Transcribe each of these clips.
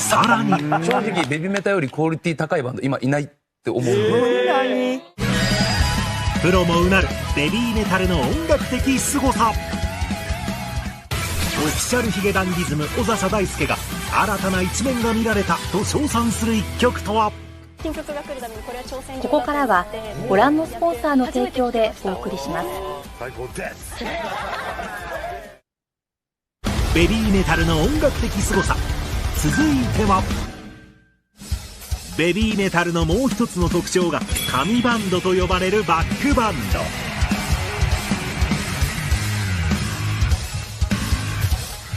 さらに正直ベビーメタよりクオリティ高いバンド今いないって思う。プロもうなるベビーメタルの音楽的凄さ。オフィシャルヒゲダンディズム小笹大輔が新たな一面が見られたと称賛する一曲とは。ここからはご覧のスポンサーの提供でお送りします。ベビーメタルの音楽的凄さ。続いてはベビーメタルのもう一つの特徴が神バンドと呼ばれるバックバンド。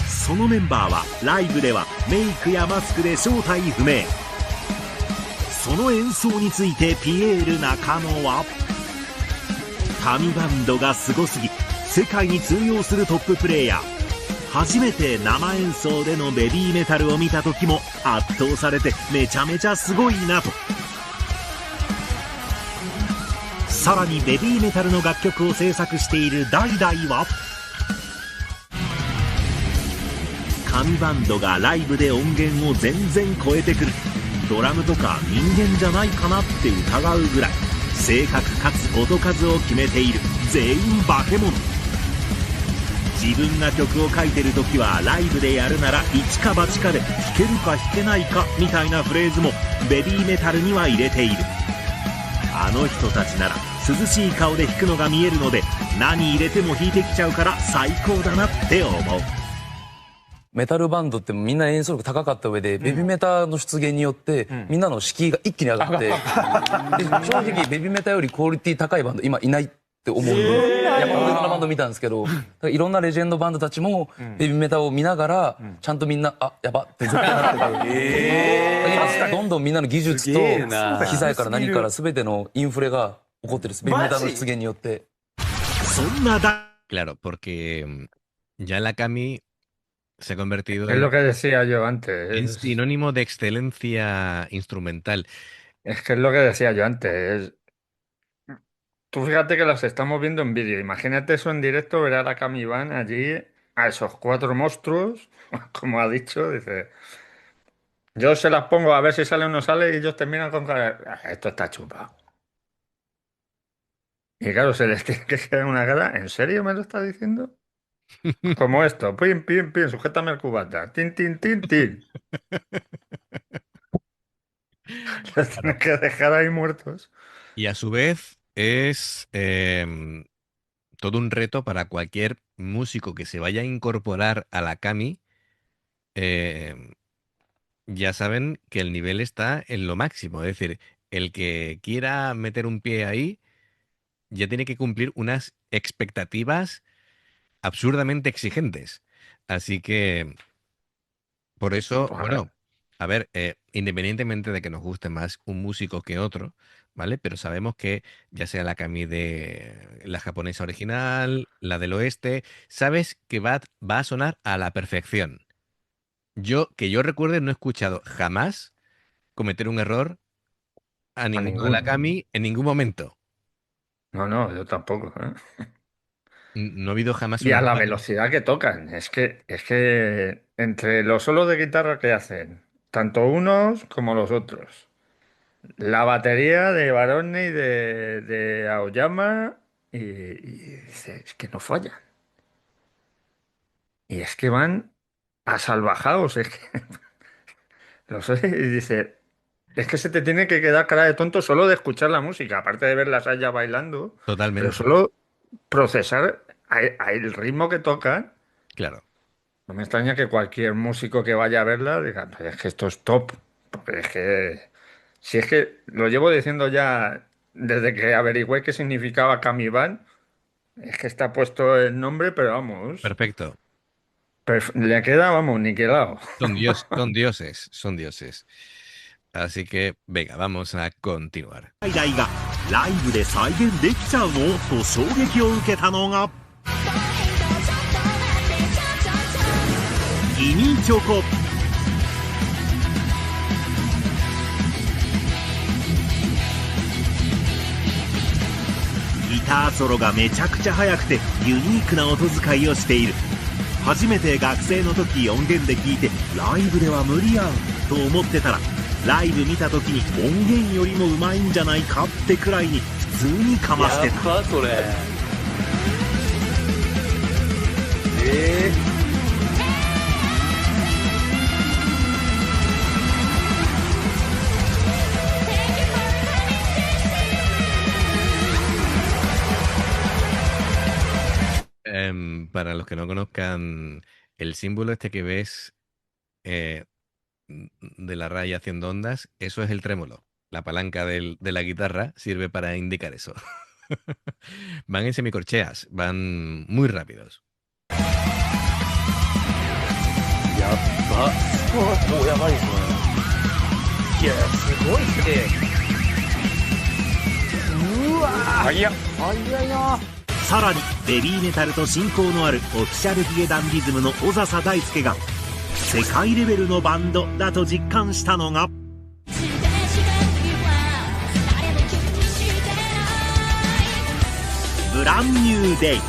そのメンバーはライブではメイクやマスクで正体不明。その演奏についてピエール中野は、神バンドがすごすぎ世界に通用するトッププレイヤー。初めて生演奏でのベビーメタルを見た時も圧倒されてめちゃめちゃすごいなと。さらにベビーメタルの楽曲を制作しているダイダイは、神バンドがライブで音源を全然超えてくる。ドラムとか人間じゃないかなって疑うぐらい正確かつ音数を決めている全員化け物。自分が曲を書いてる時はライブでやるなら一か八かで弾けるか弾けないかみたいなフレーズもベビーメタルには入れている。あの人たちなら涼しい顔で弾くのが見えるので何入れても弾いてきちゃうから最高だなって思う。メタルバンドってみんな演奏力高かった上で、ベビーメタの出現によってみんなの敷居が一気に上がって、で正直ベビーメタよりクオリティ高いバンド今いないって思う。山本いろんなバンド見たんですけど、いろんなレジェンドバンドたちもベビーメタを見ながらちゃんとみんなやばって絶対なってくる。今どんどんみんなの技術と機材から何から全てのインフレが起こってるんです、ベビーメタの出現によって。そんなClaro, porque ya la Cami se ha convertido Es lo que decía yo antes. en sinónimo de excelencia instrumental. Es que es lo que decía yo antes. Tú fíjate que las estamos viendo en vídeo. Imagínate eso en directo, ver a la Cami Van allí, a esos cuatro monstruos, como ha dicho, dice. Yo se las pongo a ver si sale o no sale y ellos terminan con cara. Esto está chupado. Y claro, se les tiene que quedar una cara. ¿En serio me lo está diciendo? Como esto, pim, pim, pim, sujétame el cubata, tin, tin, tin, tin. Los tienes que dejar ahí muertos. Y a su vez es todo un reto para cualquier músico que se vaya a incorporar a la Cami. Ya saben que el nivel está en lo máximo. Es decir, el que quiera meter un pie ahí ya tiene que cumplir unas expectativas absurdamente exigentes. Así que, por eso, bueno, a ver, independientemente de que nos guste más un músico que otro, ¿vale? Pero sabemos que ya sea la Cami de la japonesa original, la del oeste, sabes que va a sonar a la perfección. Que yo recuerde, no he escuchado jamás cometer un error a ninguno de la Cami en ningún momento. No, yo tampoco, ¿eh? No ha habido jamás Y a la velocidad que tocan. Es que entre los solos de guitarra que hacen, tanto unos como los otros, la batería de Barone y de Aoyama, y dice, es que no fallan. Y es que van asalvajados, es que los oyes y dice, es que se te tiene que quedar cara de tonto solo de escuchar la música, aparte de verlas allá bailando. Totalmente. Pero solo procesar el ritmo que tocan. Claro. No me extraña que cualquier músico que vaya a verla diga, es que esto es top. Porque es que, si es que lo llevo diciendo ya desde que averigüé qué significaba Kamiban, es que está puesto el nombre, pero vamos. Perfecto. Le queda, vamos, niquelado. Son dioses, son dioses. Así que, venga, vamos a continuar. ライブで再現できちゃうのと衝撃を受けたのがギニチョコ。ギターソロがめちゃくちゃ速くてユニークな音使いをしている。初めて学生の時音源で聞いてライブでは無理やんと思ってたら、ライブ見た時に音源よりもうまいんじゃないかってくらいに普通にかましてた。やっぱそれ。Para los que no conozcan, el símbolo este que ves eh, de la raya haciendo ondas, eso es el trémolo. La palanca de la guitarra sirve para indicar eso. Van en semicorcheas, van muy rápidos. やっば。もうやばいですね。いや、すごいっすね。うわー。早いな。さらにベビーメタルと親交のあるオフィシャルヒゲダンディズムの小笹大輔が世界レベルのバンドだと実感したのがブランニューデイ。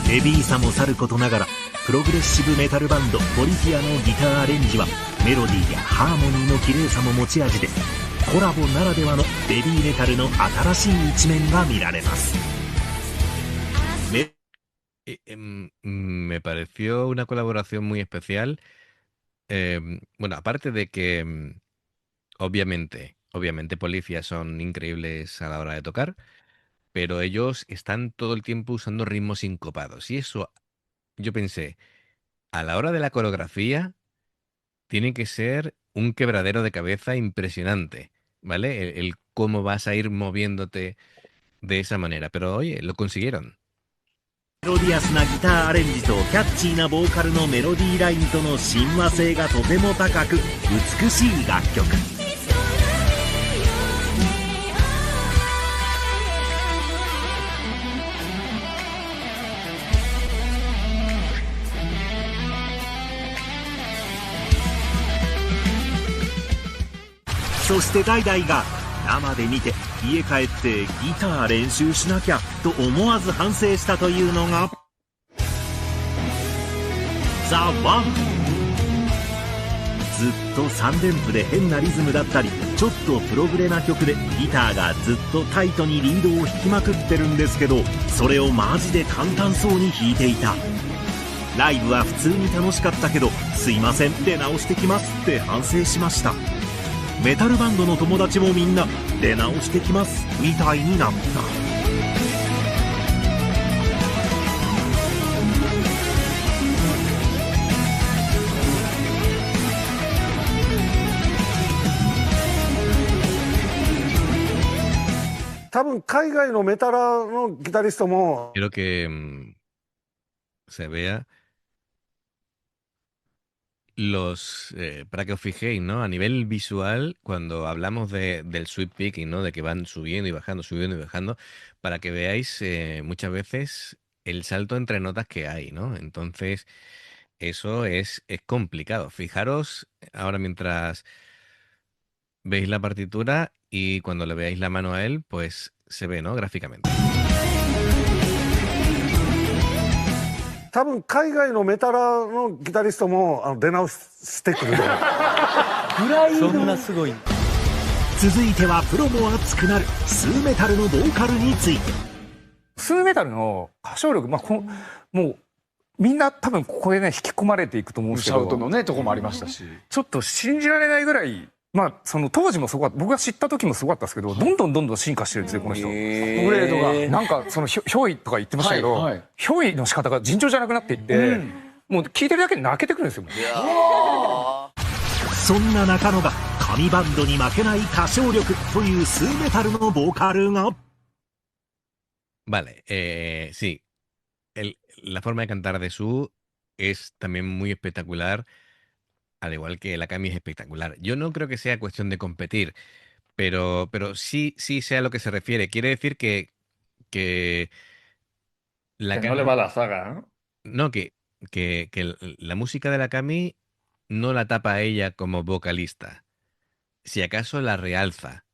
ヘビーさもさることながらプログレッシブメタルバンドポリフィアのギターアレンジはメロディーやハーモニーの綺麗さも持ち味で、コラボならではのベビーメタルの新しい一面が見られます。Me pareció una colaboración muy especial. Bueno, aparte de que obviamente Polyphia son increíbles a la hora de tocar, pero ellos están todo el tiempo usando ritmos sincopados. Y eso, yo pensé, a la hora de la coreografía, tiene que ser un quebradero de cabeza impresionante, ¿vale? El cómo vas a ir moviéndote de esa manera. Pero oye, lo consiguieron. メロディアスなギターアレンジとキャッチーなボーカルのメロディーラインとの親和性がとても高く美しい楽曲。そしてダイダイが生で見て家帰ってギター練習しなきゃと思わず反省したというのがザ・ワン。ずっと3連符で変なリズムだったりちょっとプログレな曲でギターがずっとタイトにリードを弾きまくってるんですけど、それをマジで簡単そうに弾いていた。ライブは普通に楽しかったけどすいません出直してきますって反省しました。メタルバンドの友達もみんな出直してきますみたいになった。多分海外のメタラのギタリストも Quiero que se vea para que os fijéis, ¿no? A nivel visual, cuando hablamos del sweep picking, ¿no? De que van subiendo y bajando, para que veáis muchas veces el salto entre notas que hay, ¿no? Entonces, eso es complicado. Fijaros ahora mientras veis la partitura y cuando le veáis la mano a él, pues se ve, ¿no? Gráficamente. 多分海外のメタラのギタリストも出直してくると思う。ぐらいそんなすごい。続いてはプロも熱くなるスーメタルのボーカルについて。スーメタルの歌唱力、もうみんな多分ここでね引き込まれていくと思うんですけど、シャウトのねとこもありましたし、ちょっと信じられないぐらい。その当時もすごかった、僕が知った時もすごかったですけど、どんどん進化してるんですよこの人。グレードがなんかそのひょいとか言ってましたけど、ひょいの仕方が尋常じゃなくなっていって、もう聞いてるだけで泣けてくるんですよ。そんな中野が神バンドに負けない歌唱力というスーメタルのボーカルが。Vale, sí. La forma de cantar de Su es también muy espectacular. Al igual que la Kami es espectacular. Yo no creo que sea cuestión de competir, pero sí sé a lo que se refiere. Quiere decir que la Que no le va la zaga, ¿no? No, que la música de la Kami no la tapa a ella como vocalista. Si acaso la realza,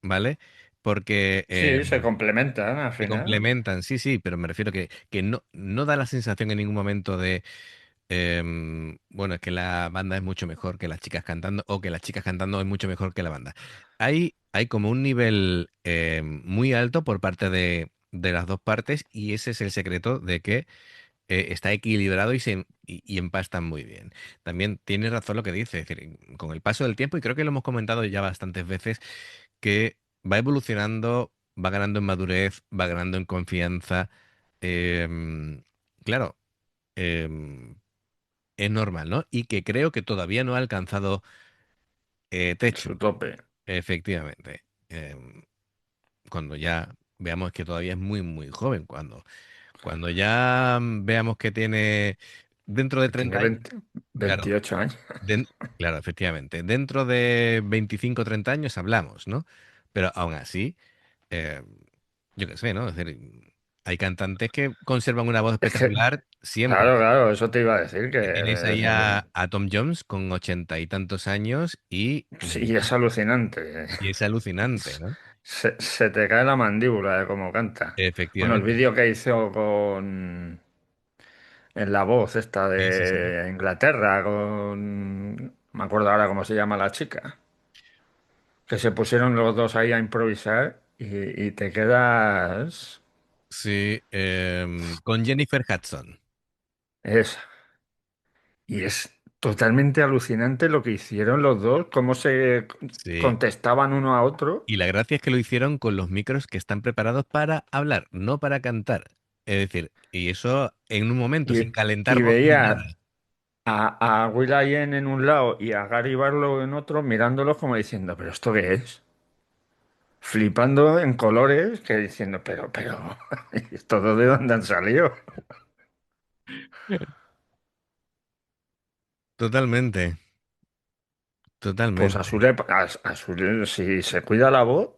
¿vale? porque Sí, se complementan al se final. complementan, sí, sí, pero me refiero que no da la sensación en ningún momento de, bueno, es que la banda es mucho mejor que las chicas cantando o que las chicas cantando es mucho mejor que la banda. Hay como un nivel muy alto por parte de las dos partes y ese es el secreto de que está equilibrado y empastan muy bien. También tiene razón lo que dice, es decir, con el paso del tiempo, y creo que lo hemos comentado ya bastantes veces, que va evolucionando, va ganando en madurez, va ganando en confianza. Claro, em, es normal, ¿no? Y que creo que todavía no ha alcanzado Su techo, tope. efectivamente. Cuando ya veamos que todavía es muy, muy joven, cuando ya veamos que tiene dentro de Que tiene 30 años, 20 claro, 28 años. claro, efectivamente, dentro de 25 o 30 años hablamos, ¿no? Pero aún así, eh, yo qué sé, ¿no? Es decir, hay cantantes que conservan una voz Es que, espectacular siempre. claro, claro, eso te iba a decir, que Que tienes ahí a Tom Jones con 80 y tantos años sí, es alucinante. y es alucinante, ¿no? Se te cae la mandíbula de cómo canta. Bueno, el Efectivamente. vídeo que hizo en La Voz, esta Sí, sí, sí. de Inglaterra, con... Me acuerdo ahora cómo se llama la chica. Que se pusieron los dos ahí a improvisar y te quedas... Sí, con Jennifer Hudson. Es, y es totalmente alucinante lo que hicieron los dos, cómo se Sí. contestaban uno a otro. Y la gracia es que lo hicieron con los micros que están preparados para hablar, no para cantar. Es decir, y eso en un momento, sin calentar Y voz ni veía nada. a Will.i.am en un lado y a Gary Barlow en otro, mirándolos como diciendo, ¿pero esto qué es? Flipando en colores, que diciendo, pero, ¿esto de dónde han salido? Totalmente, Pues totalmente. a si se cuida la voz,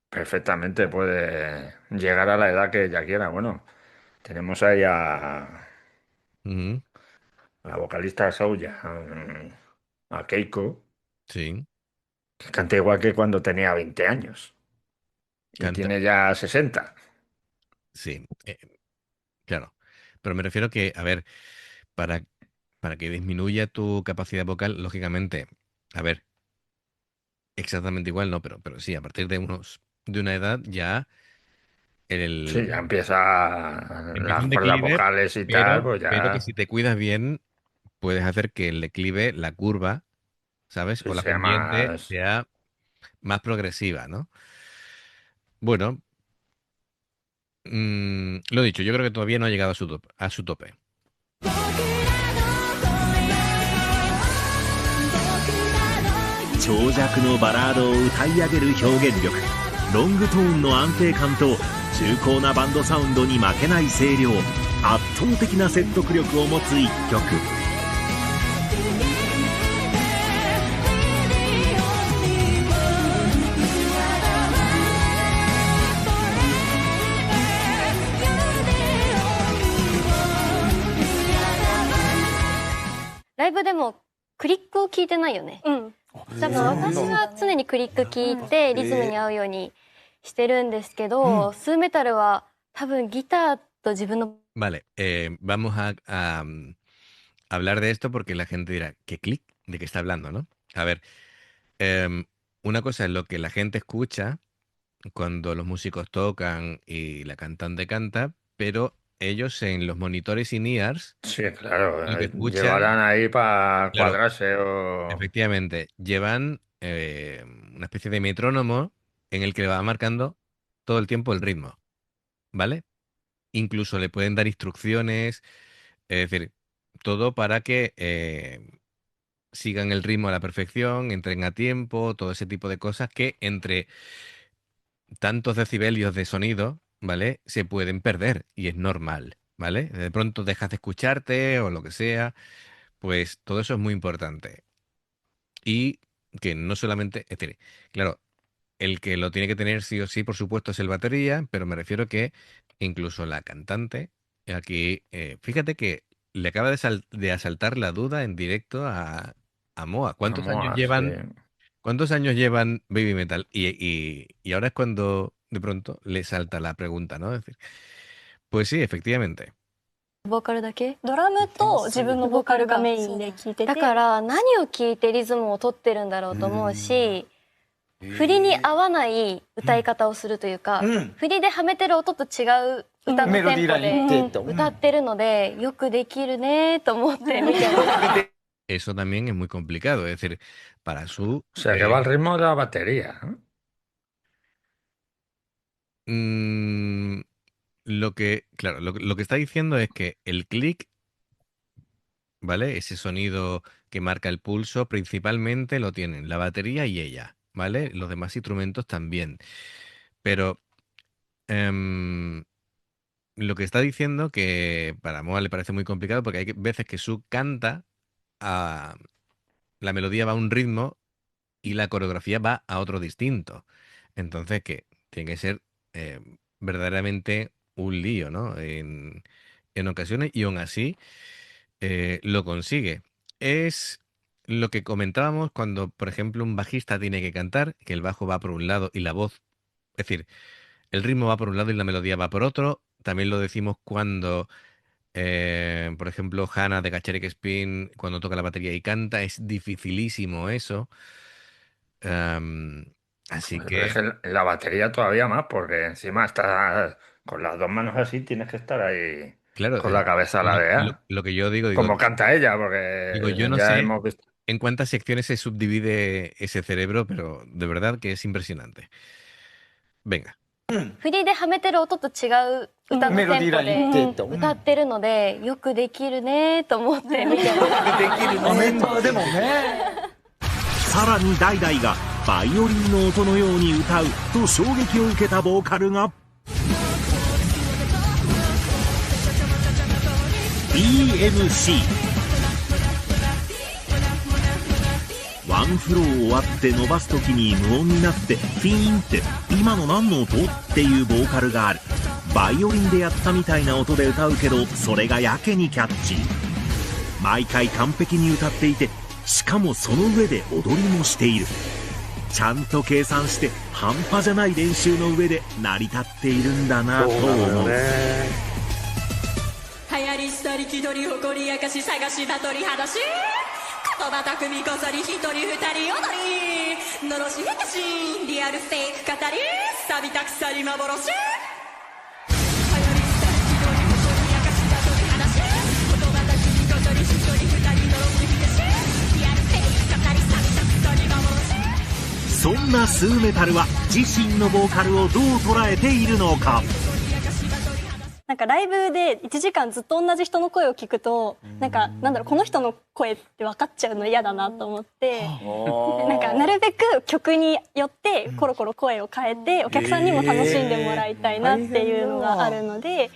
perfectamente puede llegar a la edad que ella quiera. Bueno, tenemos ahí Ujú. a la vocalista de Souya, a Keiko, Sí, que canta igual que cuando tenía 20 años y canta. tiene ya 60. Sí, claro. Pero me refiero que, a ver, para, para que disminuya tu capacidad vocal, lógicamente, a ver, exactamente igual, no, pero sí, a partir de una edad ya Sí, el, ya empieza empieza las un cuerdas declive, vocales y tal, pero, pues pero que ya si te cuidas bien, puedes hacer que el declive, la curva, ¿sabes? O sí, la sea pendiente más... sea más progresiva, ¿no? Bueno, lo dicho, yo creo que todavía no ha llegado a su tope. 長尺のバラードを歌い上げる表現力、ロングトーンの安定感と重厚なバンドサウンドに負けない声量、圧倒的な説得力を持つ一曲。ライブでもクリックを聞いてないよね。多分私は常にクリック聞いてリズムに合うようにしてるんですけど、スーメタルは多分ギターと自分の Vale, vamos a hablar de esto porque la gente dirá, ¿qué clic? ¿De qué está hablando, no? A ver, em, una cosa es lo que la gente escucha cuando los músicos tocan y la cantante canta, pero ellos en los monitores in-ears Sí, claro, lo que escuchan, llevarán ahí para claro, cuadrarse o... efectivamente, llevan una especie de metrónomo en el que le va marcando todo el tiempo el ritmo, ¿vale? Incluso le pueden dar instrucciones, es decir, todo para que sigan el ritmo a la perfección, entren a tiempo, todo ese tipo de cosas que entre tantos decibelios de sonido, ¿vale? Se pueden perder y es normal, ¿vale? De pronto dejas de escucharte o lo que sea, pues todo eso es muy importante. Y que no solamente, es decir, claro, el que lo tiene que tener sí o sí, por supuesto, es el batería, pero me refiero que incluso la cantante, aquí, fíjate que le acaba de asaltar la duda en directo a Moa. Vamos, sí. ¿Cuántos años llevan Baby Metal? Y ahora es cuando de pronto le salta la pregunta, ¿no? Es decir, pues sí, efectivamente. ボーカルだけドラムと自分のボーカルがメインで聴いてて、だから何を聞いてリズムを取ってるんだろうと思うし、振りに合わない歌い方をするというか、振りではめてる音と違う歌のテンポで歌ってるので、よくできるねと思って見てます。Eso también es muy complicado, es decir, para su... O sea, que va al ritmo de la batería, ¿no? Lo que, claro, lo que está diciendo es que el click, ¿vale? Ese sonido que marca el pulso, principalmente lo tienen la batería y ella, ¿vale? Los demás instrumentos también. Pero lo que está diciendo que para Moa le parece muy complicado porque hay veces que Su canta la melodía va a un ritmo y la coreografía va a otro distinto. Entonces, que tiene que ser verdaderamente un lío, ¿no? En ocasiones, y aún así lo consigue. Es lo que comentábamos cuando, por ejemplo, un bajista tiene que cantar, que el bajo va por un lado y la voz, es decir, el ritmo va por un lado y la melodía va por otro. También lo decimos cuando, por ejemplo, Hannah de Gacherik Spin, cuando toca la batería y canta, es dificilísimo eso. Así Pero que... es que la batería todavía más, porque encima estás con las dos manos así, tienes que estar ahí Claro, con la cabeza ladeada. lo que yo digo, Como canta ella, porque digo, yo no ya sé hemos visto. en cuántas secciones se subdivide ese cerebro, pero de verdad que es impresionante. Venga. 振りではめてる音と違う歌のテンポで歌ってるので、よくできるねと思って見てます。メンバーでもね。さらにダイダイがバイオリンの音のように歌うと衝撃を受けたボーカルが BMC。 ワンフロー終わって伸ばす時に無音になってフィーンって今の何の音っていうボーカルがある。バイオリンでやったみたいな音で歌うけどそれがやけにキャッチー。毎回完璧に歌っていて、しかもその上で踊りもしている。ちゃんと計算して半端じゃない練習の上で成り立っているんだなと思う。流行りしたり気取り誇り明かし探しばとり裸足言葉巧みこそり一人二人踊りのろしへかしリアルフェイク語り錆びた鎖幻流行りしたり気取り誇り明かしばとり裸足言葉巧みこそり一人二人のろしへかしリアルフェイク語り錆びた鎖幻。そんなスーメタルは自身のボーカルをどう捉えているのか。なんかライブで1時間ずっと同じ人の声を聞くと、なんだろう、この人の声って分かっちゃうの嫌だなと思って、なんかなるべく曲によってコロコロ声を変えてお客さんにも楽しんでもらいたいなっていうのがあるので。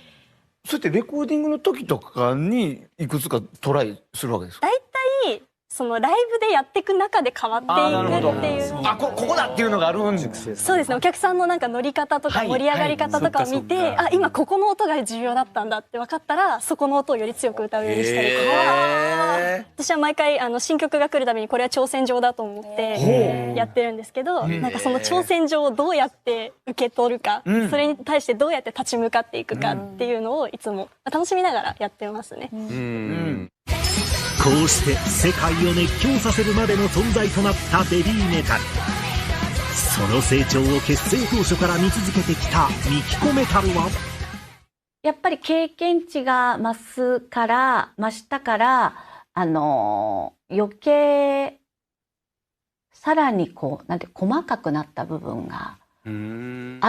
そうやってレコーディングの時とかにいくつかトライするわけですか？大体そのライブでやっていく中で変わっていくっていう。ここだっていうのがあるんです。そうですね。お客さんのなんか乗り方とか盛り上がり方とかを見て、あ、今ここの音が重要だったんだって分かったら、そこの音をより強く歌うようにしたりとか。私は毎回新曲が来るたびにこれは挑戦状だと思ってやってるんですけど、なんかその挑戦状をどうやって受け取るか、それに対してどうやって立ち向かっていくかっていうのをいつも楽しみながらやってますね。こうして世界を熱狂させるまでの存在となったベビーメタル。その成長を結成当初から見続けてきたミキコメタルは、やっぱり経験値が増したから余計さらになんて細かくなった部分があ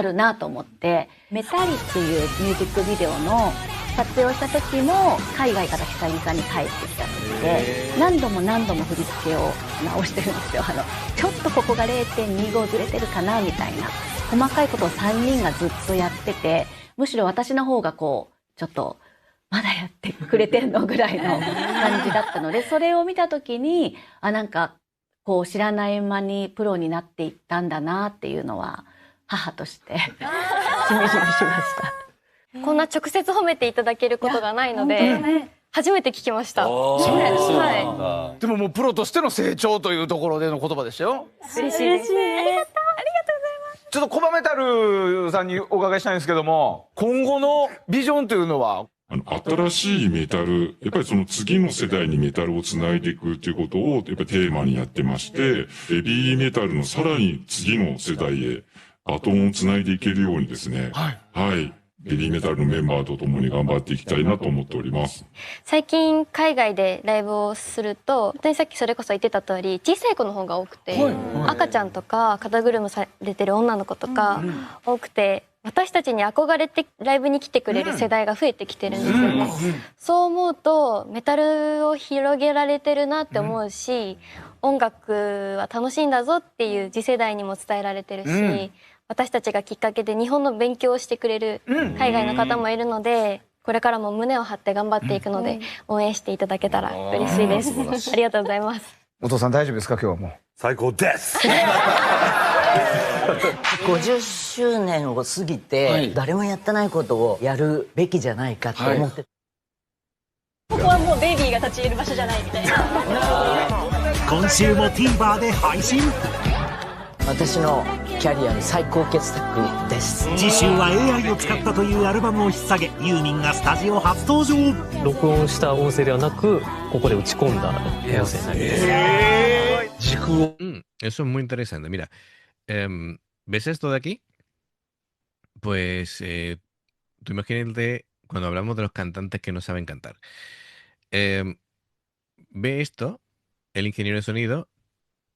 るなと思って、メタリっていうミュージックビデオの撮影をした時も海外から久々に帰ってきた時で何度も振り付けを直してるんですよ。ちょっとここが 0.25 ずれてるかなみたいな細かいことを3人がずっとやってて、むしろ私の方がちょっとまだやってくれてるのぐらいの感じだったので、それを見た時になんか知らない間にプロになっていったんだなっていうのは母としてしみじみしました。こんな直接褒めていただけることがないので、初めて聞きました。はでももうプロとしての成長というところでの言葉でしたよ。い。嬉しいです。ちょっとコバメタルさんにお伺いしたいんですけども、今後のビジョンというのは？新しいメタル、やっぱりその次の世代にメタルをつないでいくっていうことをやっぱりテーマにやってまして、ヘビーメタルのさらに次の世代へバトンをつないでいけるようにですね、はい。ヘビーメタルのメンバーと共に頑張っていきたいなと思っております。最近海外でライブをすると、本当にさっきそれこそ言ってた通り、小さい子の方が多くて、赤ちゃんとか肩車されてる女の子とか多くて、私たちに憧れてライブに来てくれる世代が増えてきてるんですよね。そう思うとメタルを広げられてるなって思うし、音楽は楽しいんだぞっていう次世代にも伝えられてるし、私たちがきっかけで日本の勉強をしてくれる海外の方もいるので、これからも胸を張って頑張っていくので、応援していただけたら嬉しいです。ありがとうございます。お父さん大丈夫ですか？今日はもう最高です。50周年を過ぎて、誰もやってないことをやるべきじゃないかと思って、ここはもうベイビーが立ち入る場所じゃないみたいな。今週も TVer で配信。私のキャリアの最高傑作です。次週は AI を使ったというアルバムを引っ提げ、ユーミンがスタジオ初登場。録音した音声ではなく、ここで打ち込んだ音声になります。時空を。Eso es muy interesante. Mira, ¿ves esto de aquí? Pues tú imagínate cuando hablamos de los cantantes que no saben cantar. Ve esto, el ingeniero de sonido,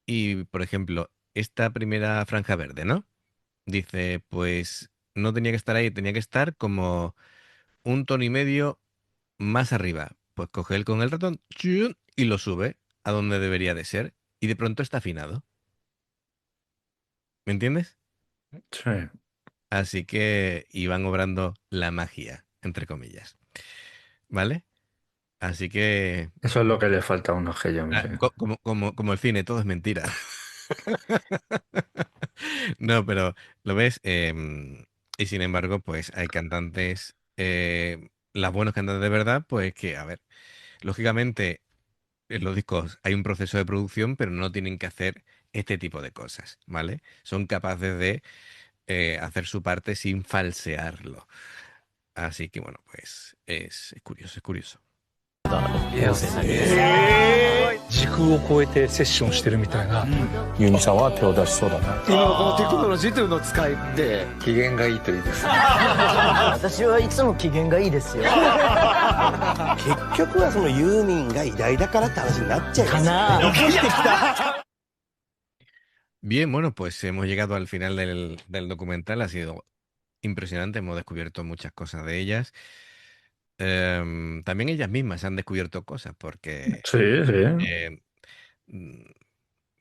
y por ejemplo, esta primera franja verde, ¿no? Dice, pues no tenía que estar ahí, tenía que estar como un tono y medio más arriba. Pues coge él con el ratón y lo sube a donde debería de ser, y de pronto está afinado. ¿Me entiendes? Sí. Así que iban obrando la magia, entre comillas. ¿Vale? Así que... Eso es lo que le falta a unos que yo me sé. Como el cine, todo es mentira. No, pero lo ves, y sin embargo, pues hay cantantes, las buenos cantantes de verdad, pues que, a ver, lógicamente en los discos hay un proceso de producción, pero no tienen que hacer este tipo de cosas, ¿vale? Son capaces de hacer su parte sin falsearlo. Así que bueno, pues es curioso, es curioso. 時空を超えてセッションしてるみたいな、ユニさんは手を出しそうだな。今のこのテクノロジーというのを使って機嫌がいいといいですね。私はいつも機嫌がいいですよ。結局はそのユーミンが偉大だからって話になっちゃいます。Bien, bueno, pues hemos llegado al final del documental. Ha sido impresionante, hemos descubierto muchas cosas de ellas. También ellas mismas han descubierto cosas, porque, Sí, sí.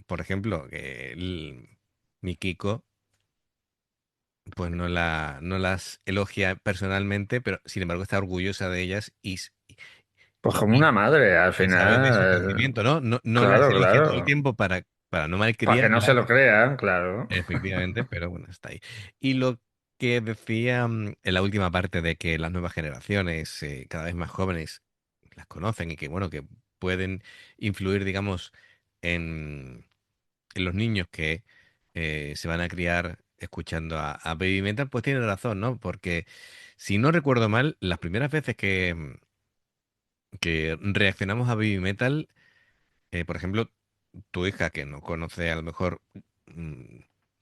Por ejemplo, mi Kiko, pues no las elogia personalmente, pero sin embargo está orgullosa de ellas y Pues como una madre, al sabe de su final. crecimiento, ¿no? No Claro, las elogia todo el claro. tiempo para no Para que malcriarlas. no se lo crean, claro. Efectivamente, pero bueno, está ahí. Y lo que decía en la última parte de que las nuevas generaciones, cada vez más jóvenes, las conocen y que, bueno, que pueden influir, digamos, en los niños que se van a criar escuchando a Baby Metal, pues tiene razón, ¿no? Porque si no recuerdo mal, las primeras veces que reaccionamos a Baby Metal, por ejemplo, tu hija, que no conoce a lo mejor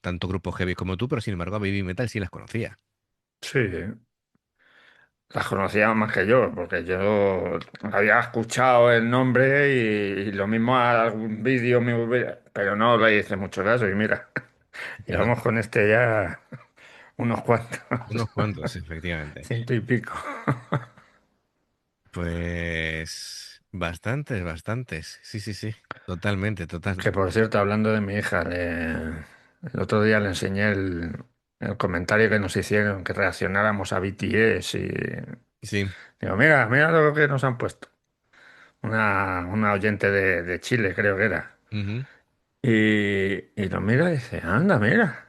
tanto grupos heavy como tú, pero sin embargo a Baby Metal sí las conocía. Sí. Las conocía más que yo, porque yo había escuchado el nombre y lo mismo a algún vídeo me hubiera... Pero no le hice mucho caso y mira, llevamos con este ya unos cuantos. Unos cuantos, efectivamente. 100 y pico. Pues bastantes. Sí, sí, sí. Totalmente, total. Que por cierto, hablando de mi hija, el otro día le enseñé el comentario que nos hicieron, que reaccionáramos a BTS y Sí. digo, mira lo que nos han puesto. Una oyente de Chile, creo que era. Ujú. Y lo mira y dice, anda, mira.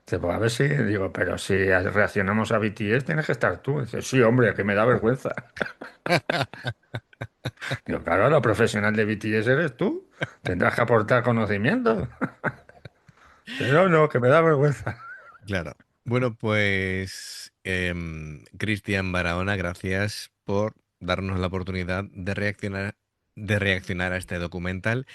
Dice, pues a ver si, digo, pero si reaccionamos a BTS tienes que estar tú. Dice, sí, hombre, que me da vergüenza. Digo, claro, la profesional de BTS eres tú. Tendrás que aportar conocimiento. Pero no, que me da vergüenza. Claro. Bueno, pues Cristian Barahona, gracias por darnos la oportunidad de reaccionar a este documental.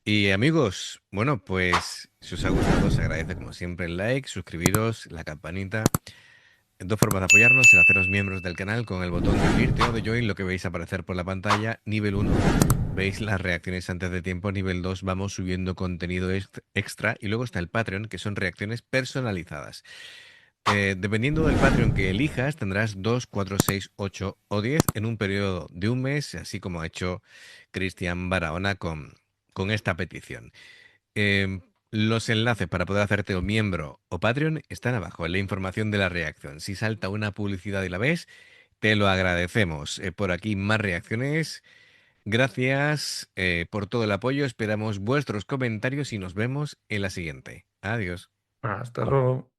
Y amigos, bueno, pues si os ha gustado, se agradece como siempre el like, suscribiros, la campanita. Dos formas de apoyarnos: el haceros miembros del canal con el botón de unirte o de join, lo que veis aparecer por la pantalla. Nivel 1, veis las reacciones antes de tiempo. Nivel 2, vamos subiendo contenido extra. Y luego está el Patreon, que son reacciones personalizadas. Dependiendo del Patreon que elijas, tendrás 2, 4, 6, 8 o 10 en un periodo de un mes, así como ha hecho Cristian Barahona con esta petición. Los enlaces para poder hacerte o miembro o Patreon están abajo en la información de la reacción. Si salta una publicidad y la ves, te lo agradecemos. Por aquí más reacciones. Gracias por todo el apoyo. Esperamos vuestros comentarios y nos vemos en la siguiente. Adiós. Hasta luego.